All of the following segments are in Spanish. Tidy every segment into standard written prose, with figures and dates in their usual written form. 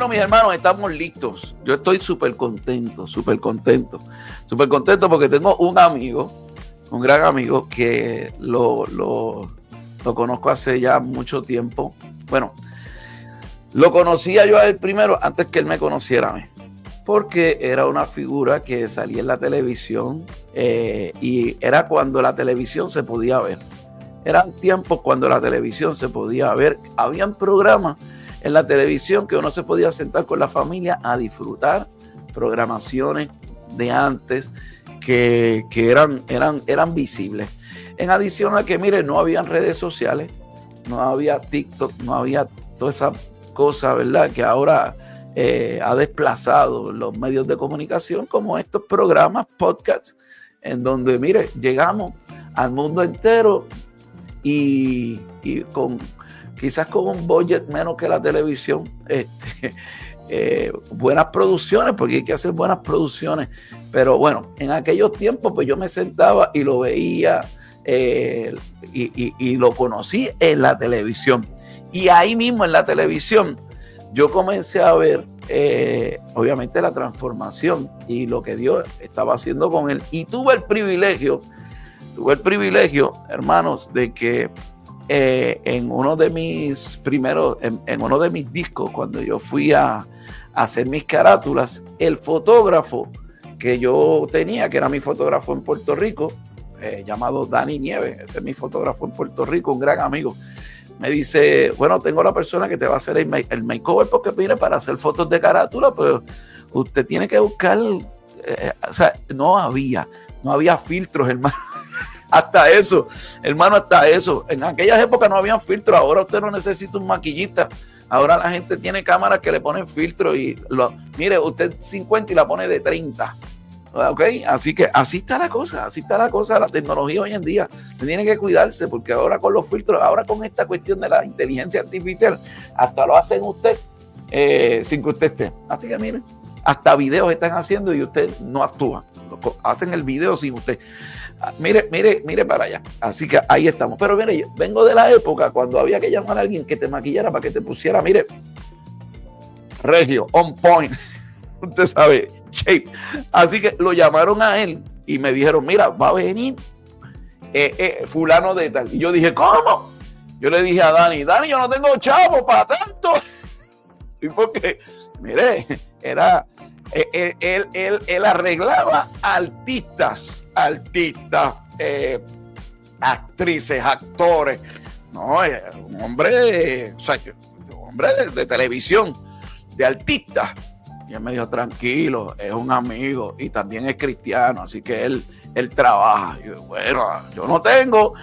Bueno, mis hermanos, estamos listos. Yo estoy súper contento porque tengo un amigo, un gran amigo que lo conozco hace ya mucho tiempo. Bueno, lo conocía yo a él primero antes que él me conociera a mí, porque era una figura que salía en la televisión y era cuando la televisión se podía ver. Eran tiempos cuando la televisión se podía ver. Habían programas en la televisión que uno se podía sentar con la familia a disfrutar programaciones de antes que eran visibles. En adición a que, mire, no habían redes sociales, no había TikTok, no había toda esa cosa, ¿verdad?, que ahora ha desplazado los medios de comunicación, como estos programas, podcasts, en donde, mire, llegamos al mundo entero y quizás con un budget menos que la televisión, buenas producciones, porque hay que hacer buenas producciones, pero bueno, en aquellos tiempos pues yo me sentaba y lo veía y lo conocí en la televisión, y ahí mismo en la televisión yo comencé a ver obviamente la transformación y lo que Dios estaba haciendo con él, y tuve el privilegio, hermanos, de que en uno de mis primeros, en uno de mis discos, cuando yo fui a hacer mis carátulas, el fotógrafo que yo tenía, que era mi fotógrafo en Puerto Rico, llamado Dani Nieves, ese es mi fotógrafo en Puerto Rico, un gran amigo, me dice, bueno, tengo la persona que te va a hacer el makeover, porque mire, para hacer fotos de carátula, pues usted tiene que buscar, o sea, no había filtros, hermano. Hasta eso, hermano, hasta eso. En aquellas épocas no habían filtros. Ahora usted no necesita un maquillista. Ahora la gente tiene cámaras que le ponen filtro y mire, usted 50 y la pone de 30. ¿Ok? Así que así está la cosa, la tecnología hoy en día. Usted tiene que cuidarse, porque ahora con los filtros, ahora con esta cuestión de la inteligencia artificial, hasta lo hacen usted sin que usted esté. Así que mire, hasta videos están haciendo y usted no actúa. Hacen el video sin usted. Mire para allá. Así que ahí estamos. Pero mire, yo vengo de la época cuando había que llamar a alguien que te maquillara para que te pusiera, mire, regio, on point. Usted sabe, shape. Así que lo llamaron a él y me dijeron, mira, va a venir fulano de tal. Y yo dije, ¿cómo? Yo le dije a Dani, yo no tengo chavo para tanto. Y porque, mire, era... Él arreglaba artistas, actrices, actores. No, un hombre, o sea, un hombre de televisión, de artistas. Y él me dijo, tranquilo, es un amigo y también es cristiano, así que él trabaja. Y yo, bueno, yo no tengo.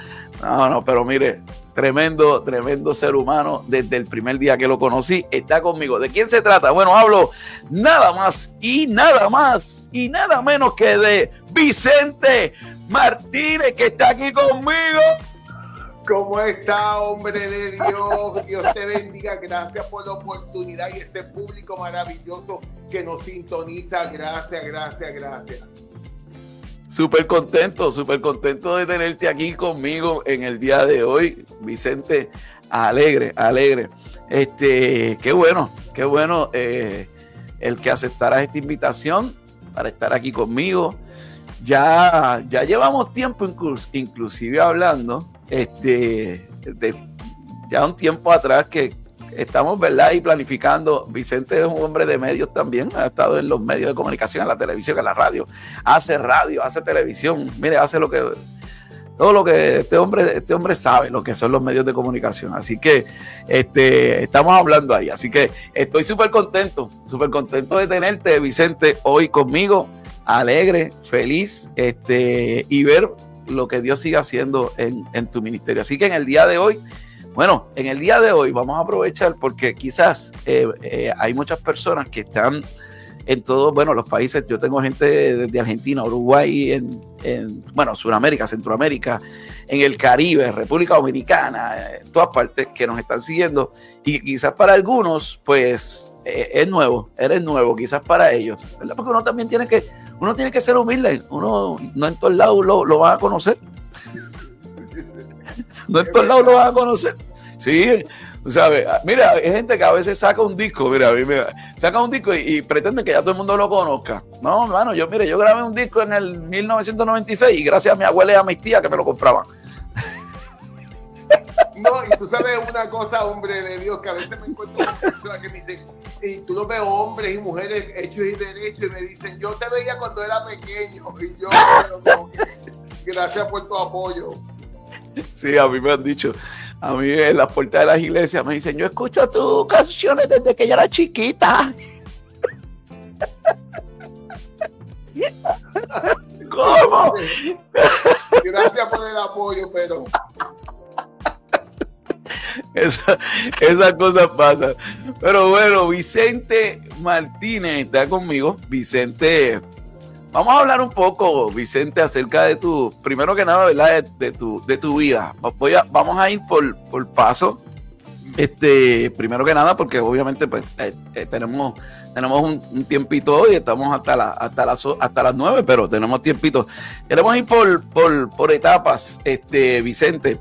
No, pero mire, tremendo ser humano. Desde el primer día que lo conocí, está conmigo. ¿De quién se trata? Bueno, hablo nada más y nada menos que de Vicente Martínez, que está aquí conmigo. ¿Cómo está, hombre de Dios? Dios te bendiga. Gracias por la oportunidad y este público maravilloso que nos sintoniza. Gracias. Súper contento de tenerte aquí conmigo en el día de hoy, Vicente. Alegre. Qué bueno el que aceptaras esta invitación para estar aquí conmigo. Ya llevamos tiempo inclusive hablando, ya un tiempo atrás que estamos, ¿verdad?, y planificando. Vicente es un hombre de medios también, ha estado en los medios de comunicación, en la televisión, en la radio, hace televisión, mire, hace todo lo que este hombre sabe, lo que son los medios de comunicación. Así que estamos hablando ahí. Así que estoy súper contento de tenerte, Vicente, hoy conmigo, alegre, feliz, y ver lo que Dios sigue haciendo en tu ministerio. Así que en el día de hoy vamos a aprovechar, porque quizás hay muchas personas que están en todos, los países. Yo tengo gente desde Argentina, Uruguay, en Sudamérica, Centroamérica, en el Caribe, República Dominicana, en todas partes, que nos están siguiendo, y quizás para algunos, pues, eres nuevo, quizás para ellos, ¿verdad? Porque uno también tiene que ser humilde. Uno no en todos lados lo van a conocer. No en todos lados lo van a conocer. Sí, tú sabes, mira, hay gente que a veces saca un disco, mira, saca un disco y pretende que ya todo el mundo lo conozca. No, hermano, yo grabé un disco en el 1996 y gracias a mi abuela y a mis tías que me lo compraban. No, y tú sabes una cosa, hombre de Dios, que a veces me encuentro con personas que me dicen, y tú lo ves hombres y mujeres hechos y derechos, y me dicen, yo te veía cuando era pequeño, y yo, gracias por tu apoyo. Sí, a mí me han dicho, a mí en las puertas de las iglesias me dicen, yo escucho tus canciones desde que yo era chiquita. ¿Cómo? Gracias por el apoyo, pero... Esas cosas pasan. Pero bueno, Vicente Martínez está conmigo. Vicente, vamos a hablar un poco, Vicente, acerca de tu, primero que nada, ¿verdad? De tu vida. Vamos a ir por paso. Primero que nada, porque obviamente pues, tenemos un tiempito hoy, estamos hasta las 9, pero tenemos tiempito. Queremos ir por etapas, Vicente.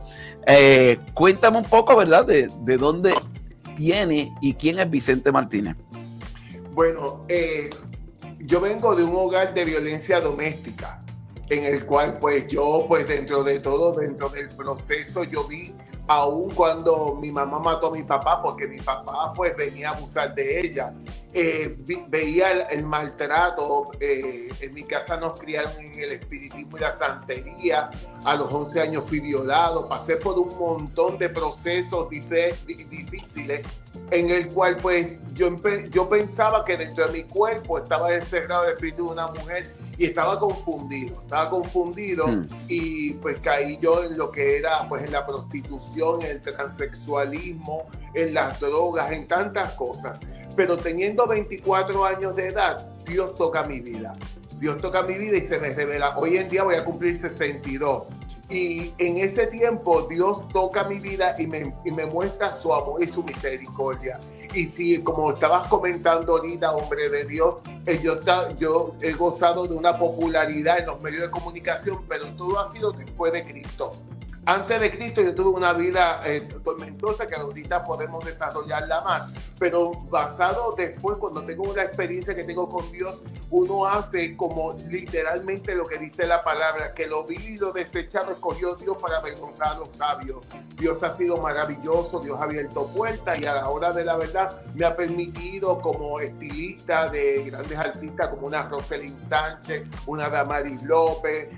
Cuéntame un poco, ¿verdad? De dónde viene y quién es Vicente Martínez. Bueno, yo vengo de un hogar de violencia doméstica, en el cual pues yo, pues dentro de todo, dentro del proceso, yo vi aún cuando mi mamá mató a mi papá, porque mi papá pues venía a abusar de ella, veía el maltrato. En mi casa nos criaron en el espiritismo y la santería. A los 11 años fui violado, pasé por un montón de procesos difíciles, en el cual pues yo pensaba que dentro de mi cuerpo estaba encerrado el espíritu de una mujer, y estaba confundido y pues caí yo en lo que era pues en la prostitución, en el transexualismo, en las drogas, en tantas cosas. Pero teniendo 24 años de edad, Dios toca mi vida. Dios toca mi vida y se me revela. Hoy en día voy a cumplir 62. Y en ese tiempo Dios toca mi vida y me muestra su amor y su misericordia. Y si, como estabas comentando ahorita, hombre de Dios, yo he gozado de una popularidad en los medios de comunicación, pero todo ha sido después de Cristo. Antes de Cristo yo tuve una vida tormentosa que ahorita podemos desarrollarla más, pero basado después, cuando tengo una experiencia que tengo con Dios, uno hace como literalmente lo que dice la palabra, que lo vil y lo desechado escogió Dios para avergonzar a los sabios. Dios ha sido maravilloso, Dios ha abierto puertas y a la hora de la verdad me ha permitido, como estilista de grandes artistas como una Rosalind Sánchez, una Damaris López,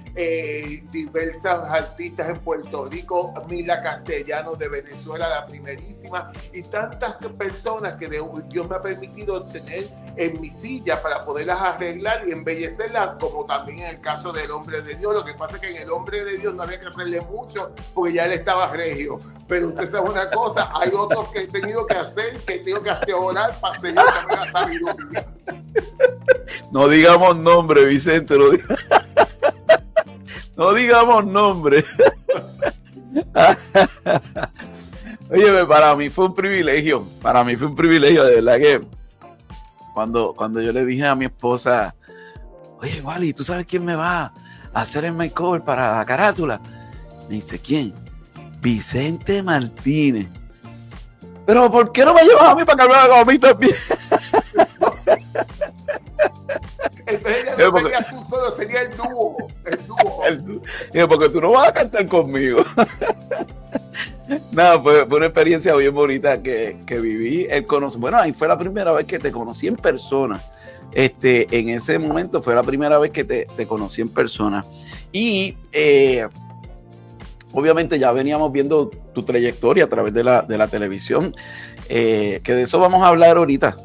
diversas artistas en Puerto Rico, Mila Castellanos de Venezuela, la primerísima, y tantas personas que Dios me ha permitido tener en mi silla para poderlas arreglar y embellecerlas, como también en el caso del hombre de Dios. Lo que pasa es que en el hombre de Dios no había que hacerle mucho porque ya él estaba regio, pero usted sabe una cosa, hay otros que he tenido que hacer, que tengo que hasta orar para seguir también la sabiduría. No digamos nombre, Vicente, no digamos nombre. Oye, para mí fue un privilegio, de verdad, que cuando yo le dije a mi esposa, oye, Wally, ¿tú sabes quién me va a hacer el makeover para la carátula? Me dice, ¿quién? Vicente Martínez. Pero ¿por qué no me llevas a mí para que me haga a mí también? Entonces ya no sería tú solo, sería el dúo. Porque tú no vas a cantar conmigo. Nada, fue una experiencia bien bonita que viví. Bueno, ahí fue la primera vez que te conocí en persona. En ese momento fue la primera vez que te conocí en persona. Y obviamente ya veníamos viendo tu trayectoria a través de la televisión. Que de eso vamos a hablar ahorita.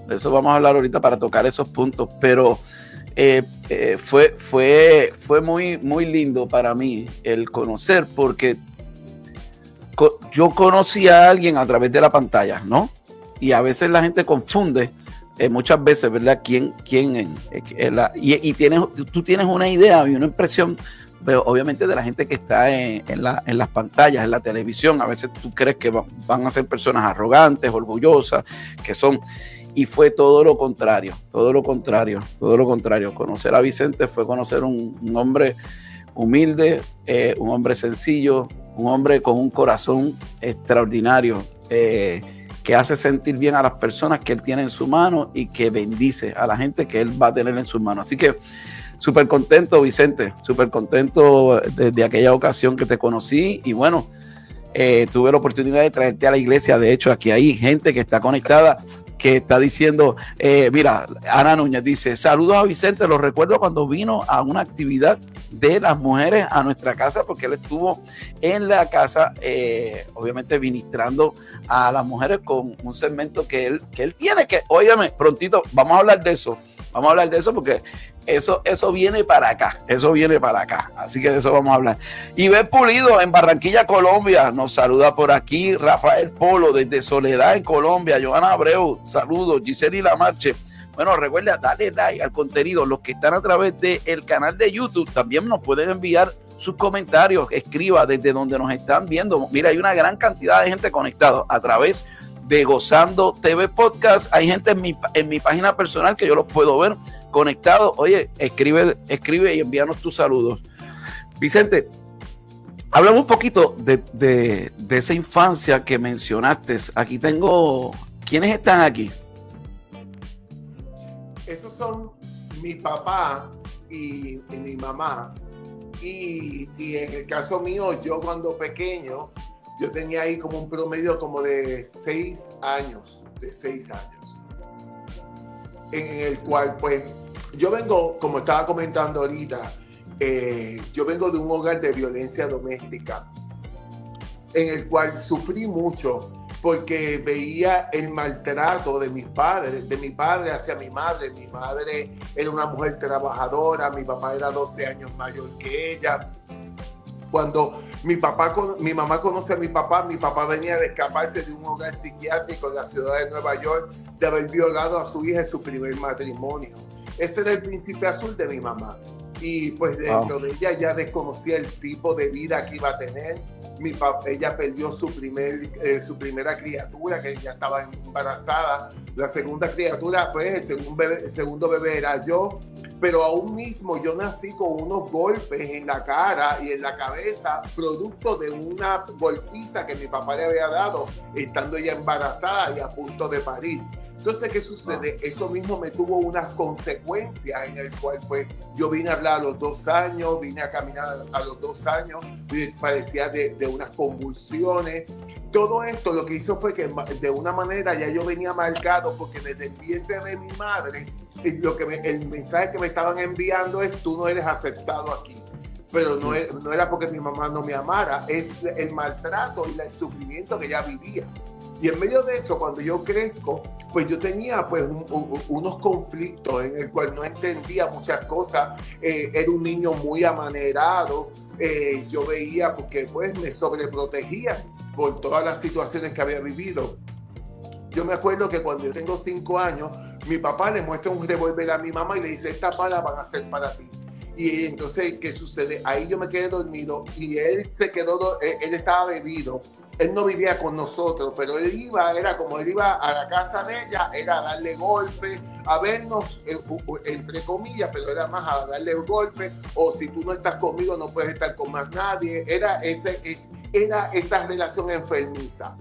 Para tocar esos puntos. Pero fue muy, muy lindo para mí el conocer, porque yo conocí a alguien a través de la pantalla, ¿no? Y a veces la gente confunde, muchas veces, ¿verdad? ¿Quién y tú tienes una idea y una impresión, pero obviamente de la gente que está en las pantallas, en la televisión. A veces tú crees que van a ser personas arrogantes, orgullosas, que son... Y fue todo lo contrario. Conocer a Vicente fue conocer un humilde, un hombre sencillo, un hombre con un corazón extraordinario, que hace sentir bien a las personas que él tiene en su mano y que bendice a la gente que él va a tener en sus manos. Así que súper contento, Vicente, súper contento desde aquella ocasión que te conocí y bueno, tuve la oportunidad de traerte a la iglesia. De hecho, aquí hay gente que está conectada, que está diciendo, mira, Ana Núñez dice, saludos a Vicente, lo recuerdo cuando vino a una actividad de las mujeres a nuestra casa, porque él estuvo en la casa, obviamente ministrando a las mujeres con un segmento que él tiene, que, óyeme, prontito, vamos a hablar de eso porque eso viene para acá, así que de eso vamos a hablar. Ivette Pulido en Barranquilla, Colombia, nos saluda por aquí. Rafael Polo desde Soledad en Colombia. Joana Abreu, saludos. Giseli Lamarche. Bueno, recuerda, dale like al contenido. Los que están a través del canal de YouTube también nos pueden enviar sus comentarios. Escriba desde donde nos están viendo. Mira, hay una gran cantidad de gente conectada a través de Gozando TV Podcast. Hay gente en mi página personal que yo los puedo ver conectados. Oye, escribe y envíanos tus saludos. Vicente, hablamos un poquito de esa infancia que mencionaste. Aquí tengo, ¿quiénes están aquí? Esos son mi papá y mi mamá. Y en el caso mío, yo cuando pequeño, yo tenía ahí como un promedio como de 6 años, en el cual pues yo vengo, como estaba comentando ahorita, yo vengo de un hogar de violencia doméstica, en el cual sufrí mucho porque veía el maltrato de mis padres, de mi padre hacia mi madre. Mi madre era una mujer trabajadora, mi papá era 12 años mayor que ella. Cuando mi mamá conoce a mi papá venía de escaparse de un hogar psiquiátrico en la ciudad de Nueva York, de haber violado a su hija en su primer matrimonio. Ese era el príncipe azul de mi mamá. Y pues dentro de ella ya desconocía el tipo de vida que iba a tener. Ella perdió su primera criatura, que ya estaba embarazada. La segunda criatura, pues el segundo bebé era yo. Pero aún mismo yo nací con unos golpes en la cara y en la cabeza, producto de una golpiza que mi papá le había dado estando ella embarazada y a punto de parir. Entonces, ¿qué sucede? Eso mismo me tuvo unas consecuencias en el cual pues yo vine a hablar a los 2 años, vine a caminar a los 2 años, parecía de unas convulsiones. Todo esto lo que hizo fue que de una manera ya yo venía marcado, porque desde el vientre de mi madre, el mensaje que me estaban enviando es: tú no eres aceptado aquí. Pero no era porque mi mamá no me amara, es el maltrato y el sufrimiento que ella vivía. Y en medio de eso, cuando yo crezco, pues yo tenía pues unos conflictos en el cual no entendía muchas cosas. Era un niño muy amanerado. Yo veía, porque pues me sobreprotegía por todas las situaciones que había vivido. Yo me acuerdo que cuando yo tengo 5 años, mi papá le muestra un revólver a mi mamá y le dice: estas balas van a ser para ti. Y entonces, ¿qué sucede? Ahí yo me quedé dormido y él se quedó, él estaba bebido. Él no vivía con nosotros, pero él iba a la casa de ella, era a darle golpes, a vernos, entre comillas, pero era más a darle golpes, o si tú no estás conmigo no puedes estar con más nadie. Era esa relación enfermiza.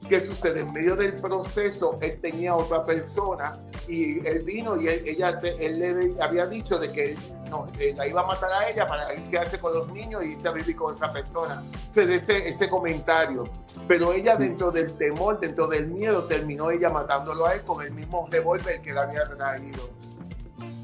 ¿Qué sucede? En medio del proceso, él tenía otra persona y él vino y él le había dicho de que la iba a matar a ella para quedarse con los niños y irse a vivir con esa persona. Entonces, ese comentario. Pero ella, dentro del temor, dentro del miedo, terminó ella matándolo a él con el mismo revólver que le había traído.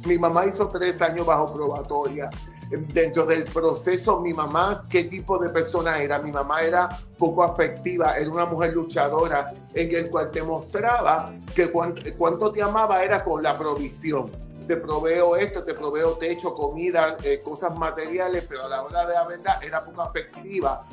Mi mamá hizo 3 años bajo probatoria. Dentro del proceso, mi mamá, ¿qué tipo de persona era? Mi mamá era poco afectiva, era una mujer luchadora, en el cual te mostraba que cuánto te amaba era con la provisión. Te proveo esto, te proveo techo, comida, cosas materiales, pero a la hora de la verdad era poco afectiva,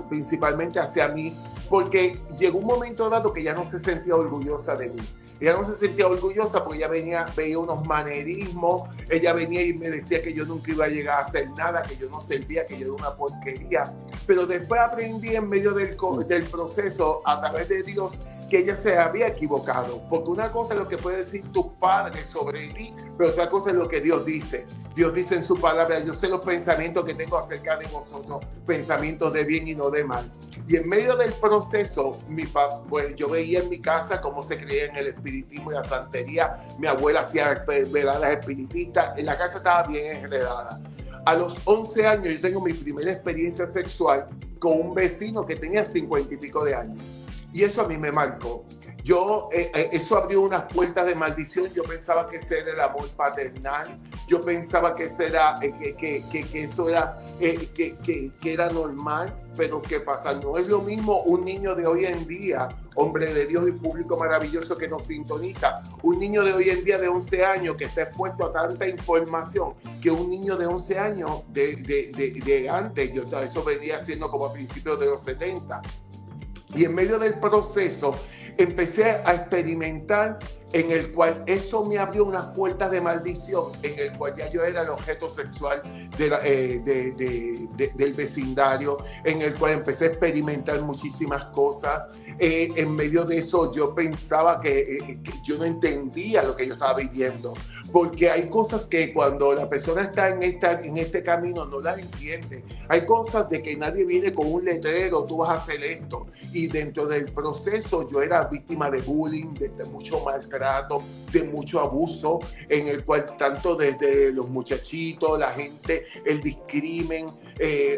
principalmente hacia mí, porque llegó un momento dado que ya no se sentía orgullosa de mí. Ella no se sentía orgullosa porque ella veía unos manerismos, ella venía y me decía que yo nunca iba a llegar a hacer nada, que yo no servía, que yo era una porquería. Pero después aprendí en medio del proceso, a través de Dios, que ella se había equivocado, porque una cosa es lo que puede decir tus padres sobre ti, pero otra cosa es lo que Dios dice. Dios dice en su palabra, yo sé los pensamientos que tengo acerca de vosotros, pensamientos de bien y no de mal. Y en medio del proceso, pues yo veía en mi casa cómo se creía en el espiritismo y la santería. Mi abuela hacía veladas espiritistas, en la casa estaba bien enredada. A los 11 años yo tengo mi primera experiencia sexual con un vecino que tenía 50 y pico de años. Y eso a mí me marcó. Eso abrió unas puertas de maldición. Yo pensaba que ese era el amor paternal. Yo pensaba que ese era, que eso era, que era normal. Pero ¿qué pasa? No es lo mismo un niño de hoy en día, hombre de Dios y público maravilloso que nos sintoniza, un niño de hoy en día de 11 años que está expuesto a tanta información, que un niño de 11 años de antes. Eso venía siendo como a principios de los 70. Y en medio del proceso empecé a experimentar, en el cual eso me abrió unas puertas de maldición, en el cual ya yo era el objeto sexual del vecindario, en el cual empecé a experimentar muchísimas cosas. En medio de eso yo pensaba que yo no entendía lo que yo estaba viviendo, porque hay cosas que cuando la persona está en este camino no las entiende. Hay cosas de que nadie viene con un letrero, tú vas a hacer esto. Y dentro del proceso yo era víctima de bullying, de mucho maltrato, de mucho abuso, en el cual tanto desde los muchachitos, la gente, el discrimen,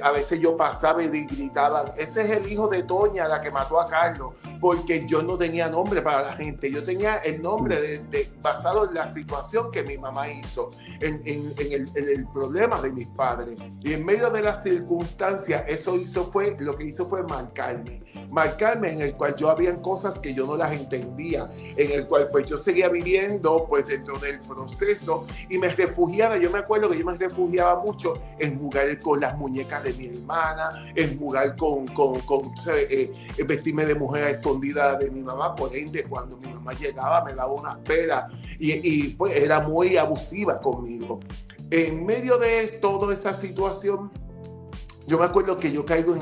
a veces yo pasaba y gritaban, ese es el hijo de Toña, la que mató a Carlos, porque yo no tenía nombre para la gente, yo tenía el nombre basado en la situación que mi mamá hizo, en el problema de mis padres. Y en medio de las circunstancias, lo que hizo fue marcarme, en el cual yo habían cosas que yo no las entendía, en el cual pues yo seguía viviendo pues dentro del proceso y me refugiaba. Yo me acuerdo que yo me refugiaba mucho en jugar con las muñecas de mi hermana, en jugar vestirme de mujer a escondida de mi mamá. Por ende, cuando mi mamá llegaba me daba unas peras y pues era muy abusiva conmigo. En medio de toda esa situación, yo me acuerdo que yo caigo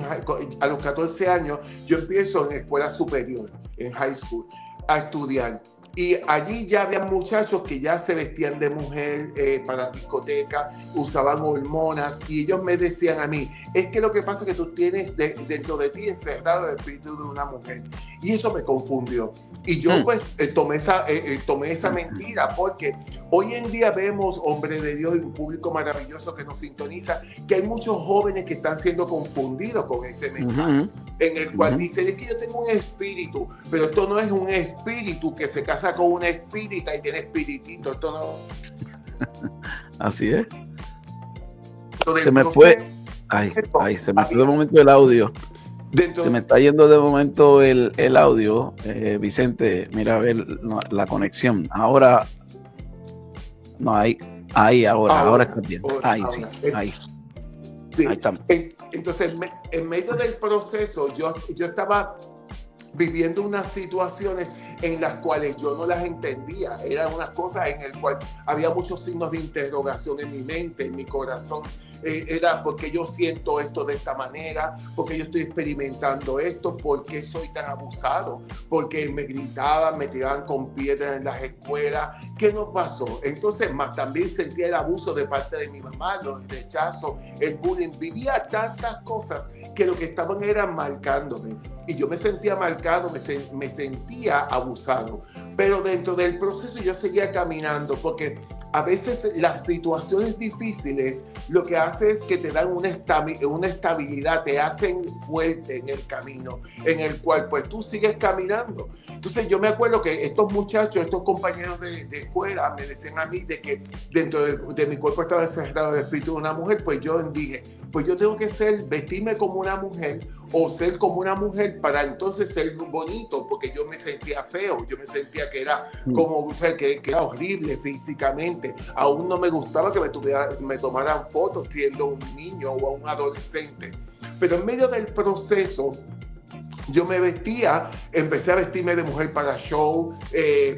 a los 14 años, yo empiezo en escuela superior, en high school, a estudiar. Y allí ya había muchachos que ya se vestían de mujer para discoteca, usaban hormonas, y ellos me decían a mí, es que lo que pasa es que tú tienes dentro de ti encerrado el espíritu de una mujer. Y eso me confundió. Y yo pues tomé esa mentira, porque hoy en día vemos, hombre de Dios y un público maravilloso que nos sintoniza, que hay muchos jóvenes que están siendo confundidos con ese mensaje, en el cual dicen, es que yo tengo un espíritu, pero esto no es un espíritu que se casa con una espírita y tiene espiritito, esto no. Así es. Se me fue. Se me fue de momento el audio. Se me está yendo de momento el audio. Vicente, mira a ver la conexión. Ahora. No, ahora está bien. Ahí sí. Ahí estamos. Entonces, en medio del proceso, yo estaba viviendo unas situaciones en las cuales yo no las entendía. Eran unas cosas en las cuales había muchos signos de interrogación en mi mente, en mi corazón. Era porque yo siento esto de esta manera, porque yo estoy experimentando esto, porque soy tan abusado, porque me gritaban, me tiraban con piedras en las escuelas. ¿Qué nos pasó? Entonces, más también sentía el abuso de parte de mi mamá, los rechazos, el bullying. Vivía tantas cosas que lo que estaban era marcándome. Y yo me sentía marcado, me sentía abusado. Pero dentro del proceso yo seguía caminando, porque a veces las situaciones difíciles lo que hace es que te dan una estabilidad, te hacen fuerte en el camino, en el cual pues tú sigues caminando. Entonces yo me acuerdo que estos muchachos, estos compañeros de escuela me decían a mí de que dentro de mi cuerpo estaba encerrado el espíritu de una mujer. Pues yo dije, pues yo tengo que vestirme como una mujer o ser como una mujer para entonces ser bonito, porque yo me sentía feo, yo me sentía que era como que era horrible físicamente. Aún no me gustaba que me tomaran fotos siendo un niño o un adolescente. Pero en medio del proceso yo me vestía, empecé a vestirme de mujer para show,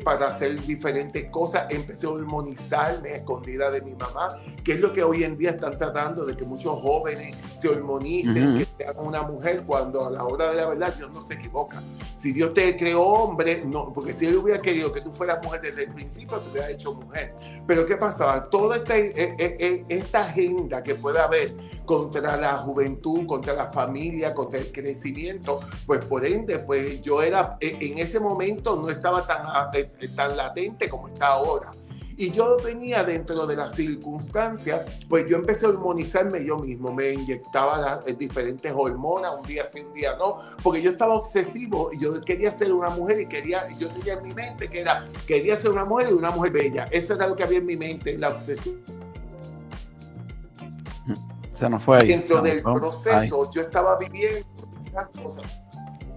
para hacer diferentes cosas, empecé a hormonizarme escondida de mi mamá, que es lo que hoy en día están tratando, de que muchos jóvenes se hormonicen, que sean una mujer, cuando a la hora de la verdad Dios no se equivoca. Si Dios te creó hombre, no, porque si Él hubiera querido que tú fueras mujer desde el principio, te hubiera hecho mujer. Pero ¿qué pasaba? Toda esta agenda que puede haber contra la juventud, contra la familia, contra el crecimiento, pues por ende, pues yo era, en ese momento no estaba tan latente como está ahora. Y yo venía dentro de las circunstancias, pues yo empecé a hormonizarme yo mismo, me inyectaba diferentes hormonas, un día sí, un día no, porque yo estaba obsesivo, yo quería ser una mujer y yo tenía en mi mente que quería ser una mujer y una mujer bella. Eso era lo que había en mi mente, la obsesión. Se nos fue ahí. Dentro del proceso, yo estaba viviendo unas cosas.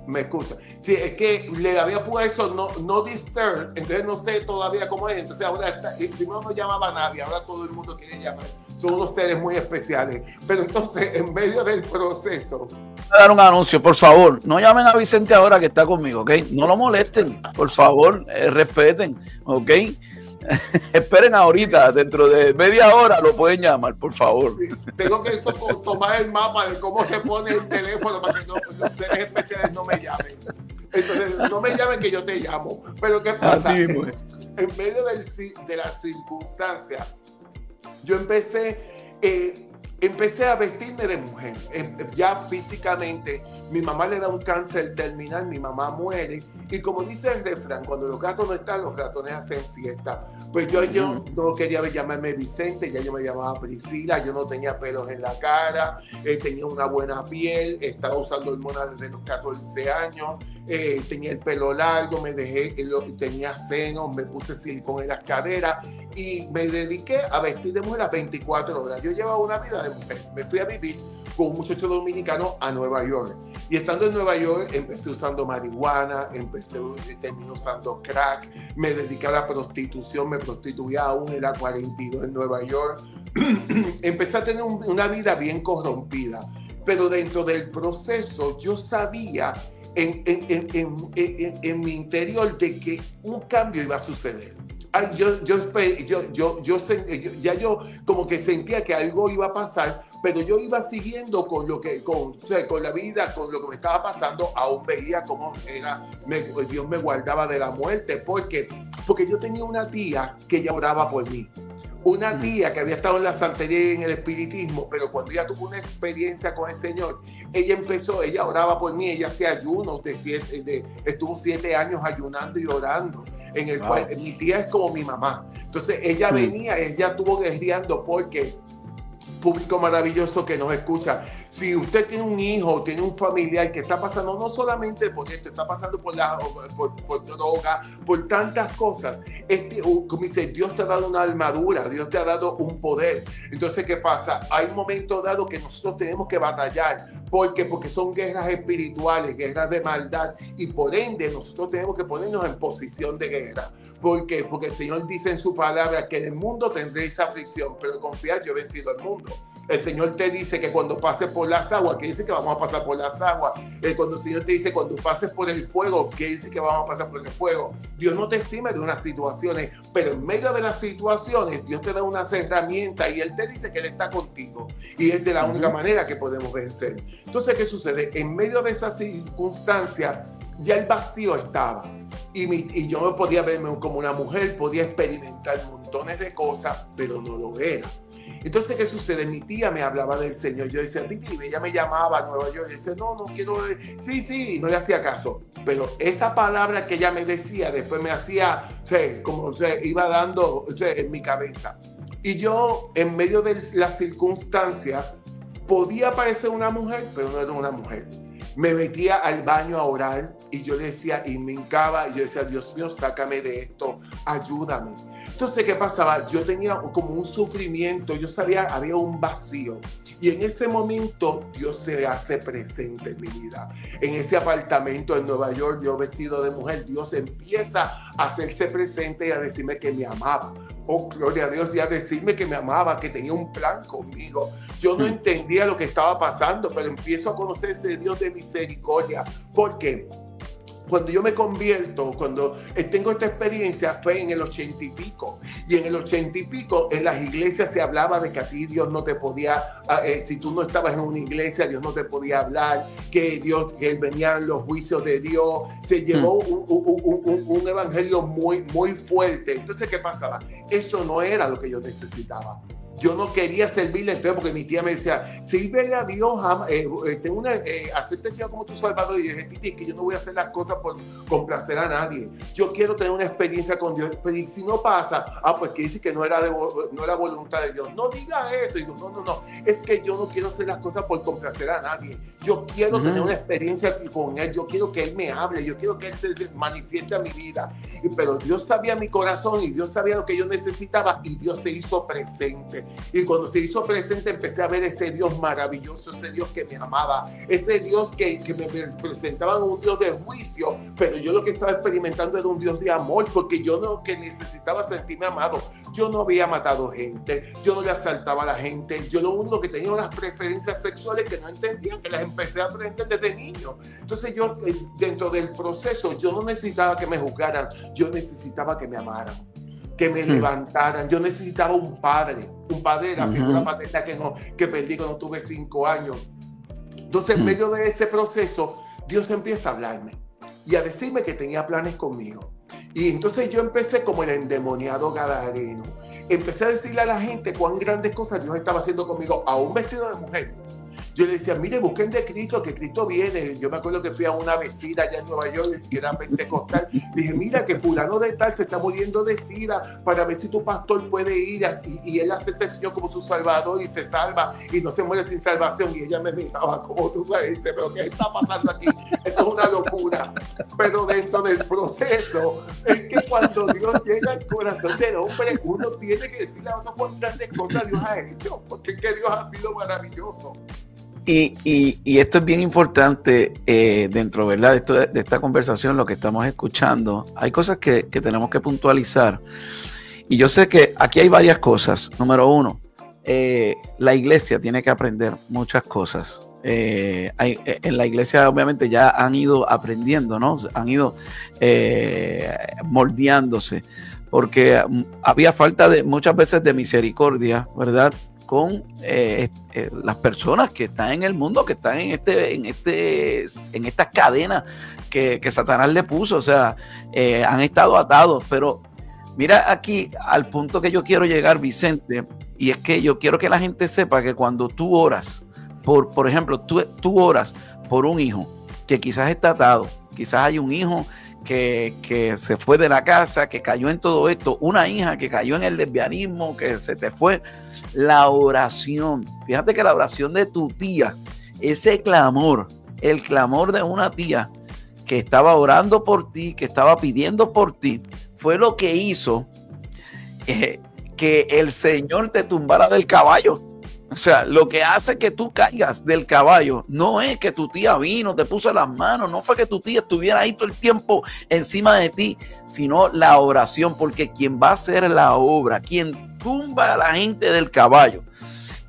Me escucha. Sí, es que le había puesto no disturb, entonces no sé todavía cómo es. Entonces ahora primero no llamaba a nadie, ahora todo el mundo quiere llamar. Son unos seres muy especiales. Pero entonces, en medio del proceso. Voy a dar un anuncio, por favor. No llamen a Vicente ahora que está conmigo, ¿ok? No lo molesten, por favor, respeten, ¿ok? Esperen ahorita, dentro de media hora lo pueden llamar, por favor. Sí, tengo que tomar el mapa de cómo se pone el teléfono para que los seres especiales no me llamen. Entonces, no me llamen que yo te llamo. Pero ¿qué pasa? En medio de las circunstancias, yo empecé a vestirme de mujer. Ya físicamente, mi mamá le da un cáncer terminal, mi mamá muere. Y como dice el refrán, cuando los gatos no están, los ratones hacen fiesta. Pues yo no quería llamarme Vicente, ya yo me llamaba Priscila, yo no tenía pelos en la cara, tenía una buena piel, estaba usando hormonas desde los 14 años, tenía el pelo largo, tenía senos, me puse silicón en las caderas y me dediqué a vestir de mujer las 24 horas. Yo llevaba una vida de mujer. Me fui a vivir con un muchacho dominicano a Nueva York. Y estando en Nueva York, empecé usando marihuana, terminé usando crack, me dediqué a la prostitución, me prostituía aún en la 42 en Nueva York. Empecé a tener una vida bien corrompida. Pero dentro del proceso, yo sabía en mi interior de que un cambio iba a suceder. Yo como que sentía que algo iba a pasar, pero yo iba siguiendo con la vida, con lo que me estaba pasando. Aún veía cómo Dios me guardaba de la muerte, porque yo tenía una tía que ella oraba por mí. Una tía que había estado en la santería y en el espiritismo, pero cuando ella tuvo una experiencia con el Señor, ella oraba por mí, ella hacía ayunos, estuvo 7 años ayunando y orando, en el cual mi tía es como mi mamá. Entonces ella venía, ella estuvo guerreando porque, público maravilloso que nos escucha, si usted tiene un hijo, tiene un familiar que está pasando no solamente por esto, está pasando por droga, por tantas cosas, como dice, Dios te ha dado una armadura, Dios te ha dado un poder. Entonces, ¿qué pasa? Hay un momento dado que nosotros tenemos que batallar. Porque son guerras espirituales, guerras de maldad, y por ende nosotros tenemos que ponernos en posición de guerra. ¿Por qué? Porque el Señor dice en su palabra que en el mundo tendréis aflicción, pero confiad, yo he vencido al mundo. El Señor te dice que cuando pases por las aguas, que dice que vamos a pasar por las aguas. Cuando el Señor te dice cuando pases por el fuego, que dice que vamos a pasar por el fuego. Dios no te exime de unas situaciones, pero en medio de las situaciones, Dios te da unas herramientas y Él te dice que Él está contigo. Y es de la única manera que podemos vencer. Entonces, ¿qué sucede? En medio de esa circunstancia, ya el vacío estaba. Y yo no podía verme como una mujer, podía experimentar montones de cosas, pero no lo era. Entonces, ¿qué sucede? Mi tía me hablaba del Señor. Yo decía, Titi, ella me llamaba a Nueva York. Y decía, no quiero. Sí, no le hacía caso. Pero esa palabra que ella me decía, después me hacía, como iba dando en mi cabeza. Y yo, en medio de las circunstancias, podía parecer una mujer, pero no era una mujer. Me metía al baño a orar y yo le decía, y me hincaba, y yo decía, Dios mío, sácame de esto, ayúdame. Entonces, ¿qué pasaba? Yo tenía como un sufrimiento, yo sabía, había un vacío. Y en ese momento Dios se hace presente en mi vida. En ese apartamento en Nueva York, yo vestido de mujer, Dios empieza a hacerse presente y a decirme que me amaba. Oh, gloria a Dios, y a decirme que me amaba, que tenía un plan conmigo. Yo no entendía lo que estaba pasando, pero empiezo a conocer ese Dios de misericordia. ¿Por qué? Cuando yo me convierto, cuando tengo esta experiencia, fue en el 80 y pico. Y en el 80 y pico, en las iglesias se hablaba de que a ti Dios no te podía, si tú no estabas en una iglesia, Dios no te podía hablar, que venían los juicios de Dios. Se llevó un evangelio muy, muy fuerte. Entonces, ¿qué pasaba? Eso no era lo que yo necesitaba. Yo no quería servirle entonces porque mi tía me decía, sírvele a Dios, acepta a Dios como tu salvador. Y yo dije, Titi, es que yo no voy a hacer las cosas por complacer a nadie. Yo quiero tener una experiencia con Dios. Pero si no pasa, pues que dice que no era voluntad de Dios. No diga eso. Y yo, no. Es que yo no quiero hacer las cosas por complacer a nadie. Yo quiero tener una experiencia con Él. Yo quiero que Él me hable. Yo quiero que Él se manifieste a mi vida. Pero Dios sabía mi corazón y Dios sabía lo que yo necesitaba y Dios se hizo presente. Y cuando se hizo presente empecé a ver ese Dios maravilloso, ese Dios que me amaba, ese Dios que me presentaba un Dios de juicio, pero yo lo que estaba experimentando era un Dios de amor, porque yo lo que necesitaba sentirme amado. Yo no había matado gente, yo no le asaltaba a la gente, yo lo único que tenía unas preferencias sexuales que no entendía, que las empecé a aprender desde niño. Entonces yo dentro del proceso yo no necesitaba que me juzgaran, yo necesitaba que me amaran, que me levantaran. Yo necesitaba un padre de la figura paterna que perdí cuando tuve 5 años. Entonces, en medio de ese proceso, Dios empieza a hablarme y a decirme que tenía planes conmigo. Y entonces yo empecé como el endemoniado gadareno. Empecé a decirle a la gente cuán grandes cosas Dios estaba haciendo conmigo, aún vestido de mujer. Yo le decía, mire, busquen de Cristo, que Cristo viene. Yo me acuerdo que fui a una vecina allá en Nueva York, que era pentecostal. Le dije, mira, que fulano de tal se está muriendo de sida, para ver si tu pastor puede ir. Y él acepta al Señor como su salvador y se salva y no se muere sin salvación. Y ella me miraba como tú sabes, dice, pero ¿qué está pasando aquí? Esto es una locura. Pero dentro del proceso, es que cuando Dios llega al corazón del hombre, uno tiene que decirle a otro cuán grandes cosas Dios ha hecho, porque es que Dios ha sido maravilloso. Y esto es bien importante dentro, ¿verdad? De esta conversación, lo que estamos escuchando. Hay cosas que tenemos que puntualizar. Y yo sé que aquí hay varias cosas. Número uno, la iglesia tiene que aprender muchas cosas. En la iglesia obviamente ya han ido aprendiendo, ¿no? Han ido moldeándose. Porque había falta muchas veces de misericordia, ¿verdad? Con las personas que están en el mundo, que están en estas cadenas que Satanás le puso. O sea, han estado atados. Pero mira aquí al punto que yo quiero llegar, Vicente, y es que yo quiero que la gente sepa que cuando tú oras, por ejemplo, tú oras por un hijo que quizás está atado, quizás hay un hijo que se fue de la casa, que cayó en todo esto, una hija que cayó en el lesbianismo, que se te fue. La oración, fíjate que la oración de tu tía, ese clamor, el clamor de una tía que estaba orando por ti, que estaba pidiendo por ti, fue lo que hizo que el Señor te tumbara del caballo. O sea, lo que hace que tú caigas del caballo no es que tu tía vino, te puso las manos, no fue que tu tía estuviera ahí todo el tiempo encima de ti, sino la oración, porque quien va a hacer la obra, quien tumba a la gente del caballo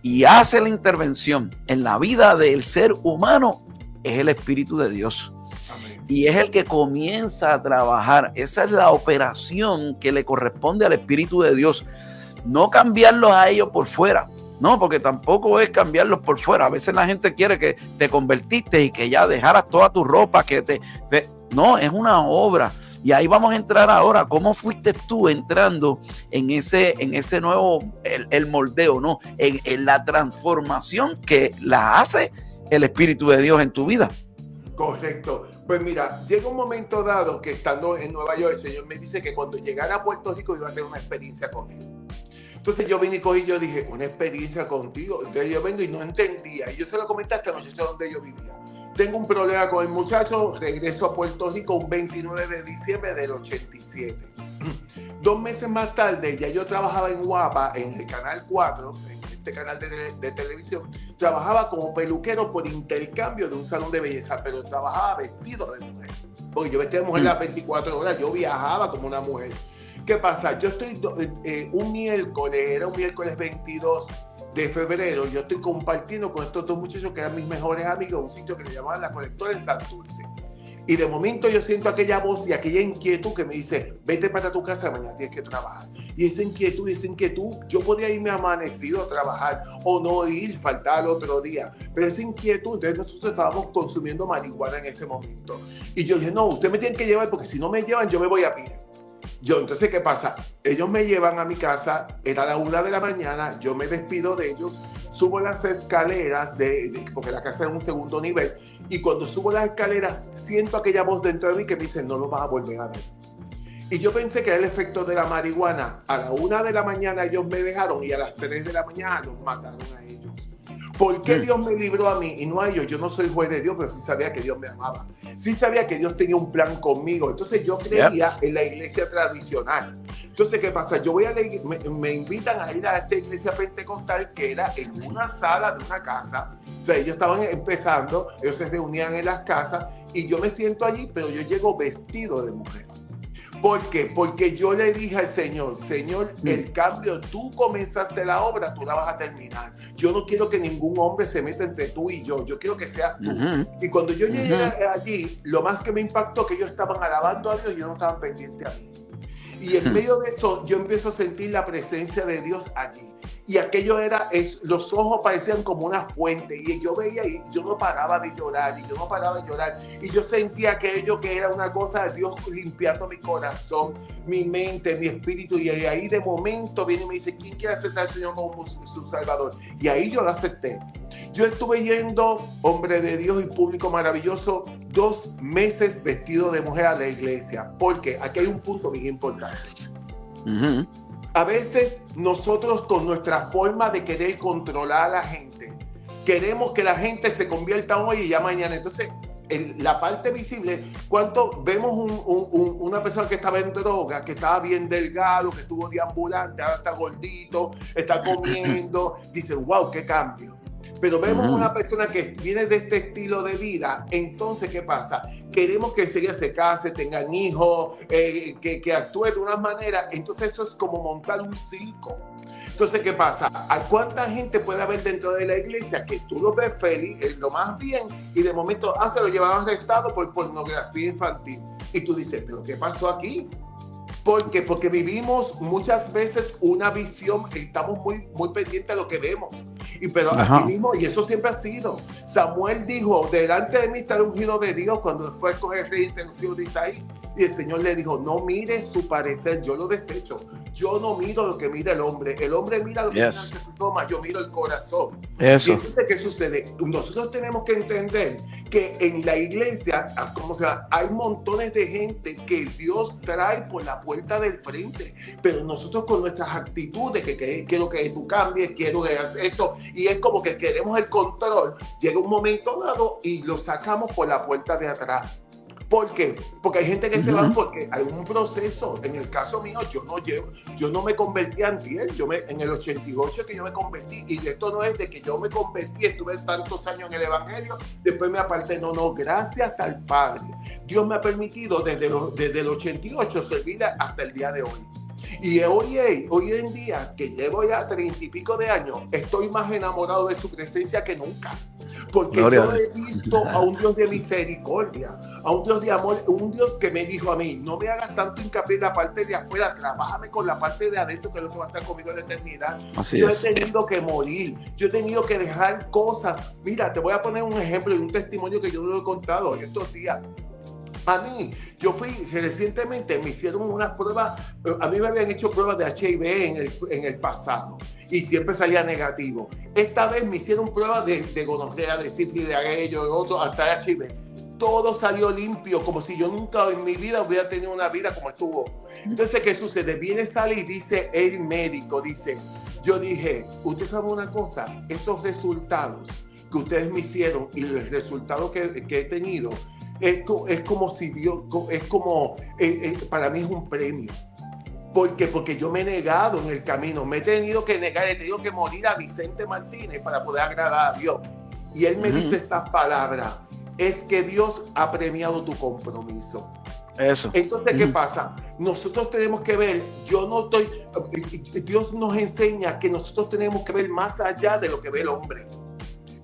y hace la intervención en la vida del ser humano es el Espíritu de Dios. Amén. Y es el que comienza a trabajar. Esa es la operación que le corresponde al Espíritu de Dios. No cambiarlos a ellos por fuera. No, porque tampoco es cambiarlos por fuera. A veces la gente quiere que te convertiste y que ya dejaras toda tu ropa, no, es una obra. Y ahí vamos a entrar ahora. ¿Cómo fuiste tú entrando en ese nuevo, el moldeo, ¿no? En la transformación que la hace el Espíritu de Dios en tu vida? Correcto. Pues mira, llega un momento dado que estando en Nueva York, el Señor me dice que cuando llegara a Puerto Rico iba a tener una experiencia con Él. Entonces yo vine y cogí, yo dije, una experiencia contigo. Entonces yo vengo y no entendía. Y yo se lo comenté a esta muchacha donde yo vivía. Tengo un problema con el muchacho, regreso a Puerto Rico un 29 de diciembre del 87. 2 meses más tarde, ya yo trabajaba en Guapa, en el Canal 4, en este canal de televisión, trabajaba como peluquero por intercambio de un salón de belleza, pero trabajaba vestido de mujer. Porque yo vestía de mujer las 24 horas, yo viajaba como una mujer. ¿Qué pasa? Yo estoy un miércoles 22 de febrero, yo estoy compartiendo con estos dos muchachos que eran mis mejores amigos, un sitio que le llamaban La Colectora en Santurce. Y de momento yo siento aquella voz y aquella inquietud que me dice, vete para tu casa, mañana tienes que trabajar. Y esa inquietud, yo podía irme amanecido a trabajar o no ir, faltar al otro día. Pero esa inquietud, entonces nosotros estábamos consumiendo marihuana en ese momento. Y yo dije, no, ustedes me tienen que llevar porque si no me llevan yo me voy a pie. Entonces, ¿qué pasa? Ellos me llevan a mi casa, era la 1 de la mañana, yo me despido de ellos, subo las escaleras, porque la casa es un segundo nivel, y cuando subo las escaleras siento aquella voz dentro de mí que me dice, no lo vas a volver a ver. Y yo pensé que era el efecto de la marihuana. A la 1 de la mañana ellos me dejaron y a las 3 de la mañana los mataron a ellos. ¿Por qué Dios me libró a mí y no a ellos? Yo no soy juez de Dios, pero sí sabía que Dios me amaba. Sí sabía que Dios tenía un plan conmigo. Entonces yo creía en la iglesia tradicional. Entonces, ¿qué pasa? Yo voy a me invitan a ir a esta iglesia pentecostal que era en una sala de una casa. O sea, ellos estaban empezando, ellos se reunían en las casas y yo me siento allí, pero yo llego vestido de mujer. ¿Por qué? Porque yo le dije al Señor, el cambio, tú comenzaste la obra, tú la vas a terminar. Yo no quiero que ningún hombre se meta entre tú y yo quiero que seas tú. Y cuando yo llegué allí, lo más que me impactó que ellos estaban alabando a Dios y ellos no estaban pendientes a mí. Y en medio de eso, yo empiezo a sentir la presencia de Dios allí. Y aquello los ojos parecían como una fuente. Y yo veía y yo no paraba de llorar. Y yo sentía aquello que era una cosa de Dios limpiando mi corazón, mi mente, mi espíritu. Y ahí de momento viene y me dice, ¿quién quiere aceptar al Señor como su Salvador? Y ahí yo lo acepté. Yo estuve yendo, hombre de Dios y público maravilloso, 2 meses vestido de mujer a la iglesia. Porque aquí hay un punto bien importante. A veces nosotros con nuestra forma de querer controlar a la gente, queremos que la gente se convierta hoy y ya mañana. Entonces, la parte visible, cuando vemos una persona que estaba en droga, que estaba bien delgado, que estuvo deambulante, ahora está gordito, está comiendo, dicen, wow, qué cambio. Pero vemos una persona que viene de este estilo de vida, entonces, ¿qué pasa? Queremos que enseguida se case, tengan hijos, que actúe de una manera. Entonces eso es como montar un circo. Entonces, ¿qué pasa? ¿A cuánta gente puede haber dentro de la iglesia que tú lo ves feliz, lo más bien, y de momento se lo llevaban arrestado por pornografía infantil? Y tú dices, ¿pero qué pasó aquí? ¿Por qué? Porque vivimos muchas veces una visión, estamos muy pendientes de lo que vemos. Pero así mismo, y eso siempre ha sido. Samuel dijo, delante de mí está el ungido de Dios, cuando fue a escoger rey entre los hijos de Isaí. Y el Señor le dijo, no mire su parecer, yo lo desecho. Yo no miro lo que mira el hombre. El hombre mira lo que mira ante sus tomas, yo miro el corazón. Eso. Y entonces, ¿qué sucede? Nosotros tenemos que entender que en la iglesia, hay montones de gente que Dios trae por la puerta del frente. Pero nosotros con nuestras actitudes, que quiero que tú cambies, quiero que hagas esto, y es como que queremos el control, llega un momento dado y lo sacamos por la puerta de atrás. ¿Por qué? Porque hay gente que se va porque hay un proceso. En el caso mío, yo no me convertí antier. En el 88 que yo me convertí, y esto no es de que yo me convertí, estuve tantos años en el evangelio, después me aparté. No, gracias al Padre. Dios me ha permitido desde el 88 servir hasta el día de hoy. Y hoy en día, que llevo ya 30 y pico de años, estoy más enamorado de su presencia que nunca. Porque yo he visto a un Dios de misericordia, a un Dios de amor, un Dios que me dijo a mí, no me hagas tanto hincapié en la parte de afuera, trabájame con la parte de adentro, que es lo que va a estar conmigo en la eternidad. Yo he tenido que morir, yo he tenido que dejar cosas. Mira, te voy a poner un ejemplo y un testimonio que yo no lo he contado en estos días. A mí, recientemente me hicieron unas pruebas, a mí me habían hecho pruebas de HIV en el pasado y siempre salía negativo. Esta vez me hicieron pruebas de gonorrea, de sífilis, de aquello, de otro, hasta de HIV. Todo salió limpio, como si yo nunca en mi vida hubiera tenido una vida como estuvo. Entonces, ¿qué sucede? sale y dice el médico, yo dije, usted sabe una cosa, esos resultados que ustedes me hicieron y los resultados que he tenido, es como si Dios, para mí es un premio. ¿Por qué? Porque yo me he negado en el camino, me he tenido que negar, he tenido que morir a Vicente Martínez para poder agradar a Dios. Y él me dice estas palabras: es que Dios ha premiado tu compromiso. Eso. Entonces, ¿qué pasa? Nosotros tenemos que ver, Dios nos enseña que nosotros tenemos que ver más allá de lo que ve el hombre.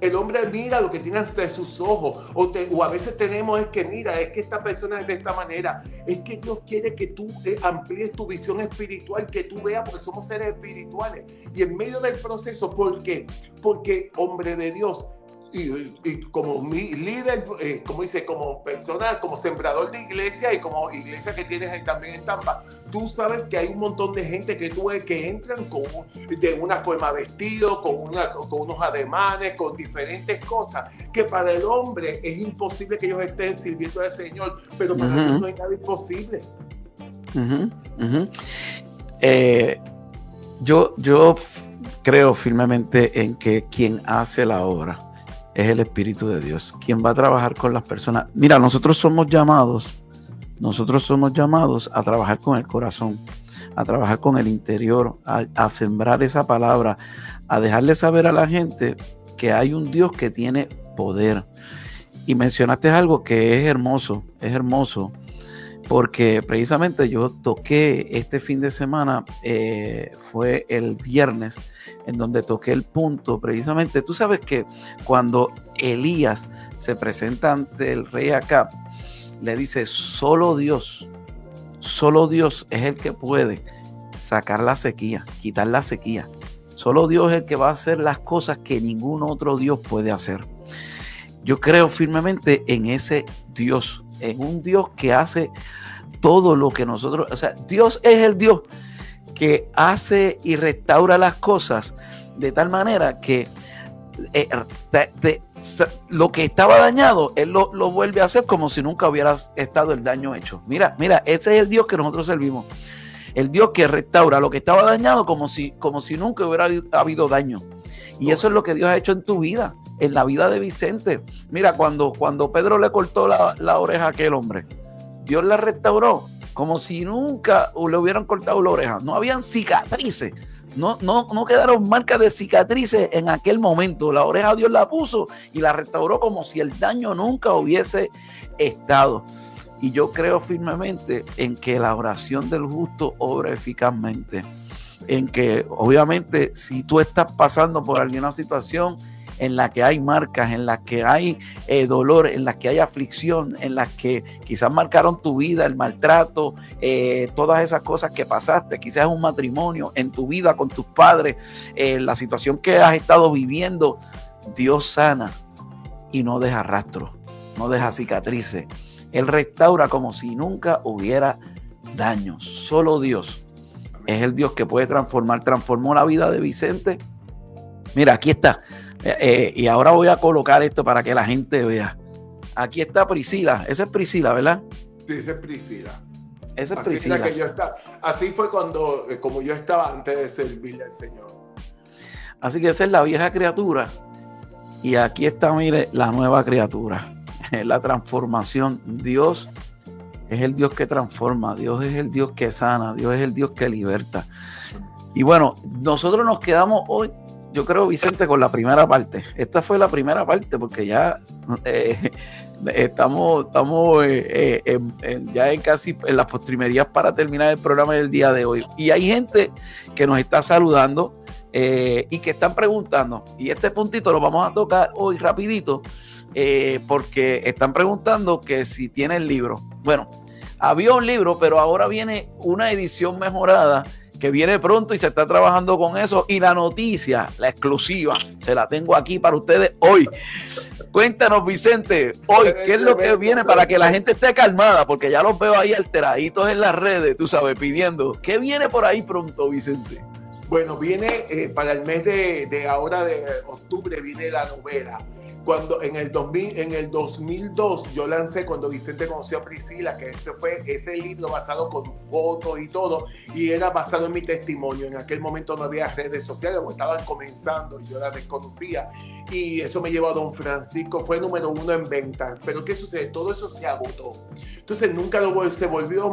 El hombre mira lo que tiene entre sus ojos, o a veces tenemos es que mira, es que esta persona es de esta manera. Es que Dios quiere que tú amplíes tu visión espiritual, que tú veas, porque somos seres espirituales. Y en medio del proceso, ¿por qué? Porque, hombre de Dios, y como mi líder, como dice, como persona, como sembrador de iglesia y como iglesia que tienes también en Tampa, tú sabes que hay un montón de gente que tú ves que entran de una forma vestido, con unos ademanes, con diferentes cosas, que para el hombre es imposible que ellos estén sirviendo al Señor, pero para Dios no hay nada imposible. Yo creo firmemente en que quien hace la obra es el Espíritu de Dios, quien va a trabajar con las personas. Mira, nosotros somos llamados a trabajar con el corazón, a trabajar con el interior, a sembrar esa palabra, a dejarle saber a la gente que hay un Dios que tiene poder. Y mencionaste algo que es hermoso, porque precisamente yo toqué este fin de semana, fue el viernes, en donde toqué el punto, precisamente, tú sabes que cuando Elías se presenta ante el rey Acab, le dice, solo Dios es el que puede sacar la sequía, quitar la sequía. Solo Dios es el que va a hacer las cosas que ningún otro Dios puede hacer. Yo creo firmemente en ese Dios, en un Dios que hace todo lo que nosotros, o sea, Dios es el Dios que hace y restaura las cosas de tal manera que lo que estaba dañado, Él lo vuelve a hacer como si nunca hubiera estado el daño hecho. Mira, ese es el Dios que nosotros servimos. El Dios que restaura lo que estaba dañado como si nunca hubiera habido daño. Y eso es lo que Dios ha hecho en tu vida, en la vida de Vicente. Mira, cuando Pedro le cortó la oreja a aquel hombre, Dios la restauró como si nunca le hubieran cortado la oreja. No habían cicatrices, no quedaron marcas de cicatrices en aquel momento. La oreja Dios la puso y la restauró como si el daño nunca hubiese estado. Y yo creo firmemente en que la oración del justo obra eficazmente. En que obviamente si tú estás pasando por alguna situación en la que hay marcas, en las que hay dolor, en las que hay aflicción, en las que quizás marcaron tu vida, el maltrato, todas esas cosas que pasaste, quizás un matrimonio, en tu vida con tus padres, la situación que has estado viviendo, Dios sana y no deja rastros, no deja cicatrices. Él restaura como si nunca hubiera daño. Solo Dios es el Dios que puede transformar. Transformó la vida de Vicente. Mira, aquí está. Y ahora voy a colocar esto para que la gente vea. Aquí está Priscila. Esa es Priscila, ¿verdad? Sí, esa es Priscila. Esa es Priscila. Así fue como yo estaba antes de servirle al Señor. Así que esa es la vieja criatura. Y aquí está, mire, la nueva criatura. La transformación. Dios es el Dios que transforma. Dios es el Dios que sana. Dios es el Dios que liberta. Y bueno, nosotros nos quedamos hoy, yo creo, Vicente, con la primera parte. Esta fue la primera parte porque ya estamos ya casi en las postrimerías para terminar el programa del día de hoy. Y hay gente que nos está saludando y que están preguntando. Y este puntito lo vamos a tocar hoy rapidito porque están preguntando que si tiene el libro. Bueno, había un libro, pero ahora viene una edición mejorada que viene pronto y se está trabajando con eso. Y la noticia, la exclusiva, se la tengo aquí para ustedes hoy. Cuéntanos, Vicente, hoy, ¿qué es lo que viene para que la gente esté calmada? Porque ya los veo ahí alteraditos en las redes, tú sabes, pidiendo. ¿Qué viene por ahí pronto, Vicente? Bueno, viene para el mes de ahora de octubre, viene la novela cuando en el 2002 yo lancé Cuando Vicente conoció a Priscila, que ese libro basado con fotos y todo, y era basado en mi testimonio. En aquel momento no había redes sociales, o estaban comenzando y yo las desconocía, y eso me llevó a Don Francisco, fue número 1 en ventas. Pero ¿qué sucede? Todo eso se agotó. Entonces nunca se volvió,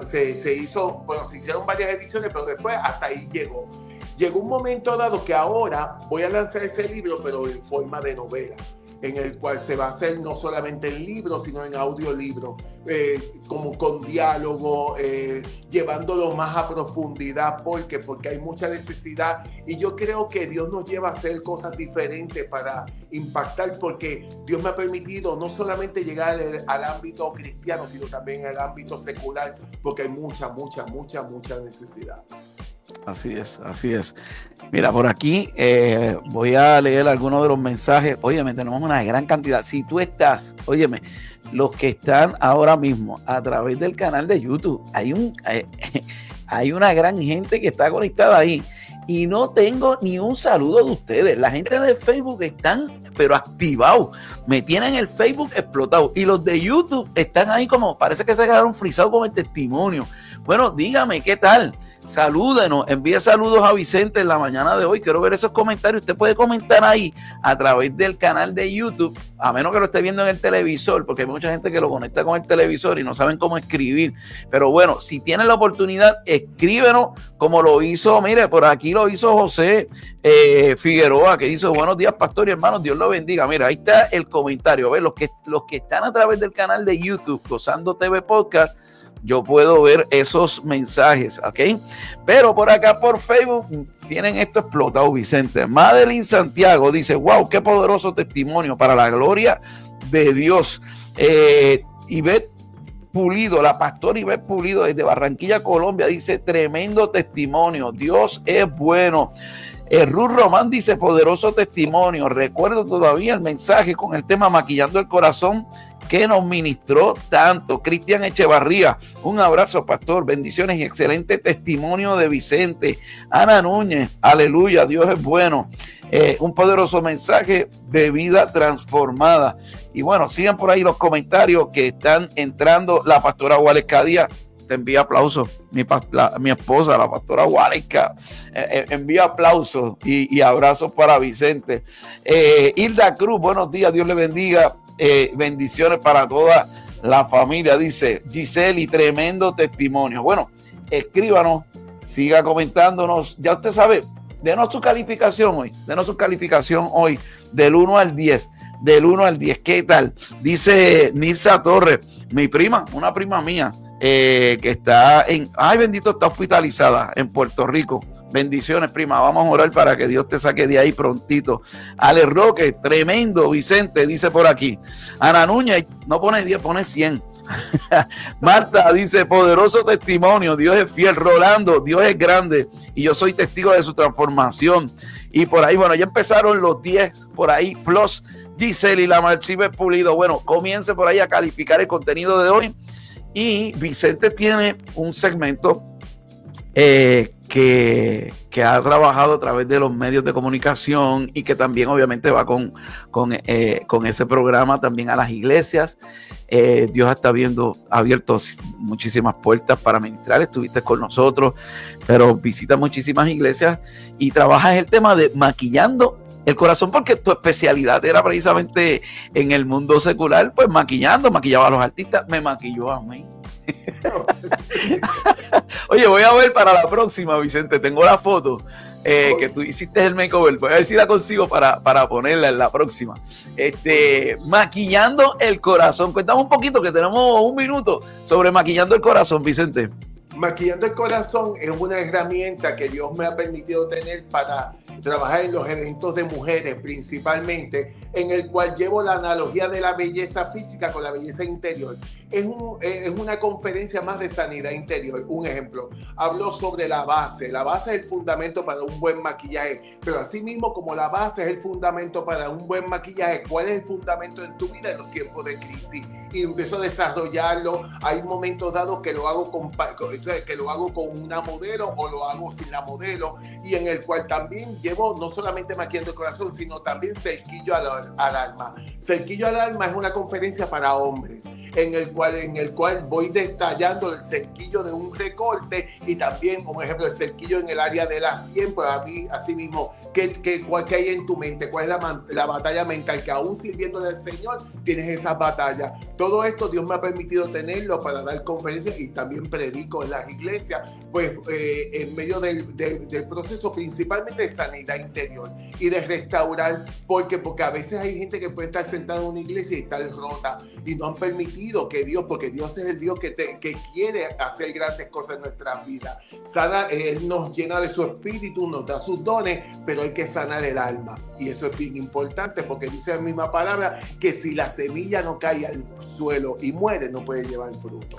se hizo, bueno, se hicieron varias ediciones, pero después hasta ahí llegó. Llegó un momento dado que ahora voy a lanzar ese libro, pero en forma de novela, en el cual se va a hacer no solamente en libro, sino en audiolibro, como con diálogo, llevándolo más a profundidad, porque hay mucha necesidad, y yo creo que Dios nos lleva a hacer cosas diferentes para impactar, porque Dios me ha permitido no solamente llegar al ámbito cristiano, sino también al ámbito secular, porque hay mucha necesidad. Así es, así es. Mira, por aquí voy a leer algunos de los mensajes. Óyeme, tenemos una gran cantidad. Si tú estás, óyeme, los que están ahora mismo a través del canal de YouTube, hay una gran gente que está conectada ahí. Y no tengo ni un saludo de ustedes. La gente de Facebook están, pero activados. Me tienen el Facebook explotado. Y los de YouTube están ahí como, parece que se quedaron frisados con el testimonio. Bueno, dígame, ¿qué tal? Salúdenos, envíe saludos a Vicente en la mañana de hoy. Quiero ver esos comentarios. Usted puede comentar ahí a través del canal de YouTube, a menos que lo esté viendo en el televisor, porque hay mucha gente que lo conecta con el televisor y no saben cómo escribir. Pero bueno, si tienen la oportunidad, escríbenos como lo hizo, mire, por aquí lo hizo José Figueroa, que dice: buenos días, pastor y hermanos, Dios lo bendiga. Mira, ahí está el comentario. ¿Ves? Los que están a través del canal de YouTube, Gozando TV Podcast, yo puedo ver esos mensajes, ¿ok? Pero por acá por Facebook tienen esto explotado, Vicente. Madeline Santiago dice: wow, qué poderoso testimonio para la gloria de Dios. Ivette Pulido, la pastora Ivette Pulido desde Barranquilla, Colombia, dice: tremendo testimonio, Dios es bueno. Ruth Román dice: poderoso testimonio. Recuerdo todavía el mensaje con el tema Maquillando el Corazón, que nos ministró tanto. Cristian Echevarría, un abrazo, pastor, bendiciones y excelente testimonio de Vicente. Ana Núñez, aleluya, Dios es bueno. Un poderoso mensaje de vida transformada. Y bueno, sigan por ahí los comentarios que están entrando. La pastora Gualesca Díaz te envía aplausos. Mi esposa, la pastora Gualesca, envía aplausos y abrazos para Vicente. Hilda Cruz, buenos días, Dios le bendiga. Bendiciones para toda la familia, dice Giseli, tremendo testimonio. Bueno, escríbanos, siga comentándonos. Ya usted sabe, denos su calificación hoy, del 1 al 10. Del 1 al 10, ¿qué tal? Dice Nilsa Torres, mi prima, una prima mía, que está está hospitalizada en Puerto Rico. Bendiciones, prima. Vamos a orar para que Dios te saque de ahí prontito. Ale Roque, tremendo. Vicente dice por aquí. Ana Núñez, no pone 10, pone 100. Marta dice: poderoso testimonio, Dios es fiel. Rolando, Dios es grande y yo soy testigo de su transformación. Y por ahí, bueno, ya empezaron los 10 por ahí, plus Giselle y la Marchive Pulido. Bueno, comience por ahí a calificar el contenido de hoy. Y Vicente tiene un segmento que ha trabajado a través de los medios de comunicación y que también obviamente va con ese programa también a las iglesias. Dios está abierto muchísimas puertas para ministrar. Estuviste con nosotros, pero visita muchísimas iglesias y trabajas el tema de maquillando el corazón, porque tu especialidad era precisamente en el mundo secular, pues maquillaba a los artistas, me maquilló a mí. Oye, voy a ver para la próxima, Vicente, tengo la foto que tú hiciste el makeover, voy a ver si la consigo para ponerla en la próxima. Maquillando el corazón, cuéntame un poquito, que tenemos un minuto, sobre maquillando el corazón, Vicente. Maquillando el Corazón es una herramienta que Dios me ha permitido tener para trabajar en los eventos de mujeres principalmente, en el cual llevo la analogía de la belleza física con la belleza interior. Es una conferencia más de sanidad interior. Un ejemplo, hablo sobre la base. La base es el fundamento para un buen maquillaje, pero así mismo como la base es el fundamento para un buen maquillaje, ¿cuál es el fundamento en tu vida en los tiempos de crisis? Y empiezo a desarrollarlo. Hay momentos dados que lo hago con una modelo o lo hago sin la modelo, y en el cual también llevo no solamente Maquillando el Corazón, sino también Cerquillo al Alma. Cerquillo al Alma es una conferencia para hombres, en el cual voy detallando el cerquillo de un recorte y también, como ejemplo, el cerquillo en el área de la 100, pues a mí, así mismo, ¿cuál que hay en tu mente? ¿Cuál es la batalla mental? Que aún sirviéndole al Señor, tienes esas batallas. Todo esto Dios me ha permitido tenerlo para dar conferencias y también predico en las iglesias, pues en medio del proceso principalmente de sanidad interior y de restaurar, porque a veces hay gente que puede estar sentada en una iglesia y estar rota y no han permitido que Dios, porque Dios es el Dios que quiere hacer grandes cosas en nuestras vidas. Él nos llena de su espíritu, nos da sus dones, pero hay que sanar el alma y eso es bien importante porque dice la misma palabra que si la semilla no cae al suelo y muere no puede llevar fruto.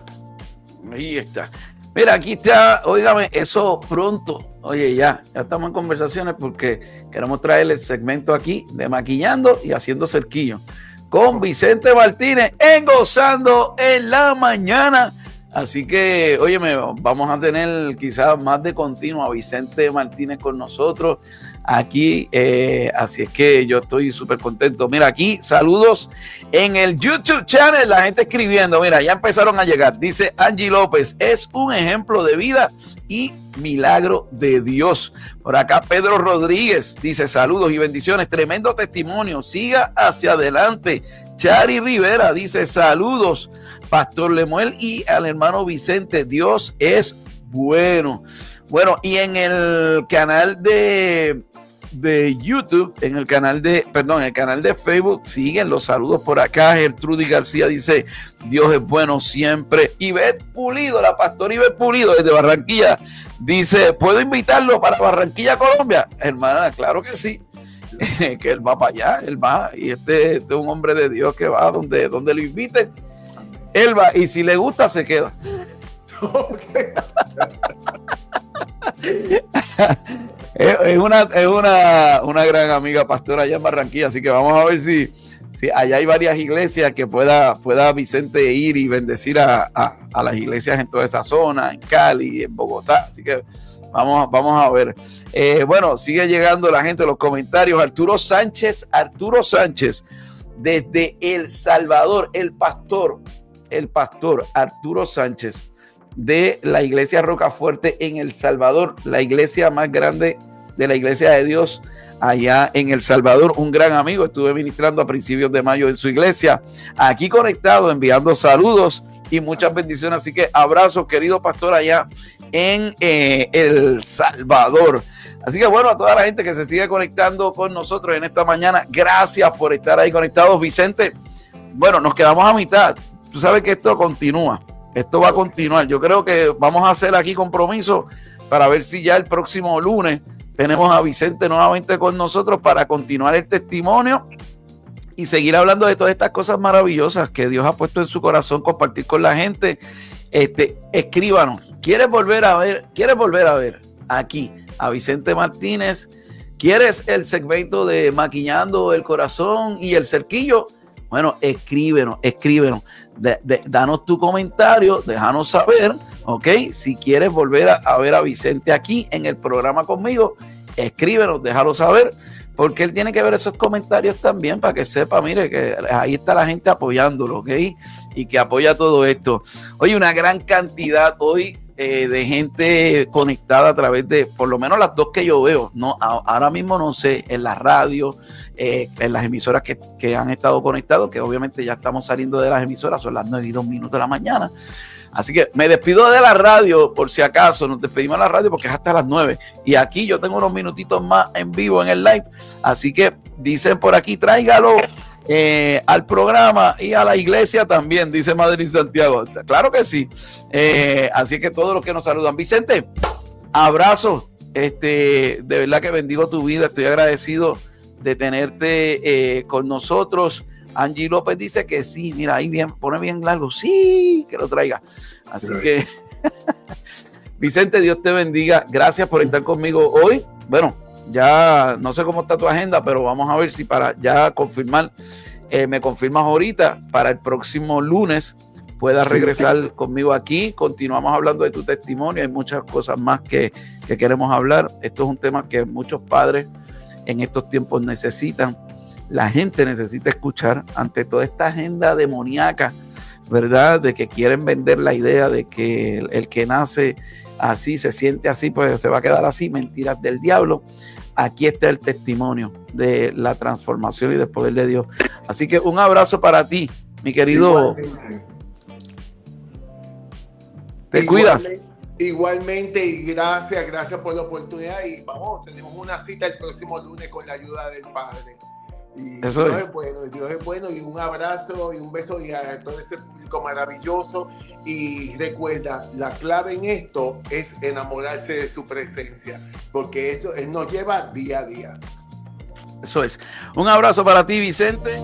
Ahí está. Mira, aquí está, óigame, eso pronto. Oye, ya estamos en conversaciones porque queremos traer el segmento aquí de Maquillando y Haciendo Cerquillo con Vicente Martínez en Gozando en la Mañana. Así que, óyeme, vamos a tener quizás más de continuo a Vicente Martínez con nosotros aquí. Así es que yo estoy súper contento. Mira, aquí saludos en el YouTube channel, la gente escribiendo. Mira, ya empezaron a llegar. Dice Angie López, es un ejemplo de vida y milagro de Dios. Por acá Pedro Rodríguez dice saludos y bendiciones, tremendo testimonio, siga hacia adelante. Chari Rivera dice saludos, Pastor Lemuel y al hermano Vicente, Dios es bueno. Bueno, y en el canal de YouTube, en el canal de Facebook, siguen los saludos por acá. Gertrudis García dice, Dios es bueno siempre. Ivette Pulido, la pastora Ivette Pulido desde Barranquilla, dice, ¿puedo invitarlo para Barranquilla, Colombia? Hermana, claro que sí. Que él va para allá, él va, y este es un hombre de Dios que va donde lo inviten, él va, y si le gusta se queda. Es una gran amiga pastora allá en Barranquilla, así que vamos a ver si allá hay varias iglesias que pueda Vicente ir y bendecir a las iglesias en toda esa zona, en Cali, en Bogotá, así que vamos a ver. Bueno, sigue llegando la gente, los comentarios. Arturo Sánchez, desde El Salvador, el pastor Arturo Sánchez, de la iglesia Rocafuerte en El Salvador, la iglesia más grande de la iglesia de Dios allá en El Salvador, un gran amigo. Estuve ministrando a principios de mayo en su iglesia, aquí conectado, enviando saludos y muchas bendiciones. Así que abrazos, querido pastor, allá en El Salvador. Así que bueno, a toda la gente que se sigue conectando con nosotros en esta mañana, gracias por estar ahí conectados. Vicente, bueno, nos quedamos a mitad. Tú sabes que esto continúa, esto va a continuar. Yo creo que vamos a hacer aquí compromiso para ver si ya el próximo lunes tenemos a Vicente nuevamente con nosotros para continuar el testimonio y seguir hablando de todas estas cosas maravillosas que Dios ha puesto en su corazón, compartir con la gente. Escríbanos. ¿Quieres volver a ver aquí a Vicente Martínez? ¿Quieres el segmento de Maquillando el Corazón y el Cerquillo? Bueno, escríbenos. Danos tu comentario, déjanos saber, ¿ok? Si quieres volver a ver a Vicente aquí en el programa conmigo, escríbenos, déjalo saber, porque él tiene que ver esos comentarios también para que sepa, mire, que ahí está la gente apoyándolo, ¿ok? Y que apoya todo esto. Oye, una gran cantidad hoy de gente conectada a través de, por lo menos las dos que yo veo, no, ahora mismo no sé, en la radio, en las emisoras que han estado conectados, que obviamente ya estamos saliendo de las emisoras, son las 9:02 de la mañana. Así que me despido de la radio, por si acaso, nos despedimos de la radio porque es hasta las 9. Y aquí yo tengo unos minutitos más en vivo en el live. Así que dicen por aquí, tráigalo al programa y a la iglesia también, dice Madrid Santiago. Claro que sí. Así que todos los que nos saludan. Vicente, abrazo. De verdad que bendigo tu vida. Estoy agradecido de tenerte con nosotros. Angie López dice que sí, mira, ahí bien, pone bien largo, sí, que lo traiga. Así que, Vicente, Dios te bendiga. Gracias por estar conmigo hoy. Bueno, ya no sé cómo está tu agenda, pero vamos a ver si para ya confirmar, me confirmas ahorita para el próximo lunes puedas regresar conmigo aquí. Continuamos hablando de tu testimonio. Hay muchas cosas más que queremos hablar. Esto es un tema que muchos padres en estos tiempos necesitan. La gente necesita escuchar ante toda esta agenda demoníaca, ¿verdad? De que quieren vender la idea de que el que nace así, se siente así, pues se va a quedar así. Mentiras del diablo. Aquí está el testimonio de la transformación y del poder de Dios. Así que un abrazo para ti, mi querido. Te cuidas. Igualmente, y gracias por la oportunidad. Y vamos, tenemos una cita el próximo lunes con la ayuda del Padre. Y eso Dios es bueno, Dios es bueno. Y un abrazo y un beso y a todo ese público maravilloso. Y recuerda, la clave en esto es enamorarse de su presencia, porque esto nos lleva día a día. Eso es. Un abrazo para ti, Vicente.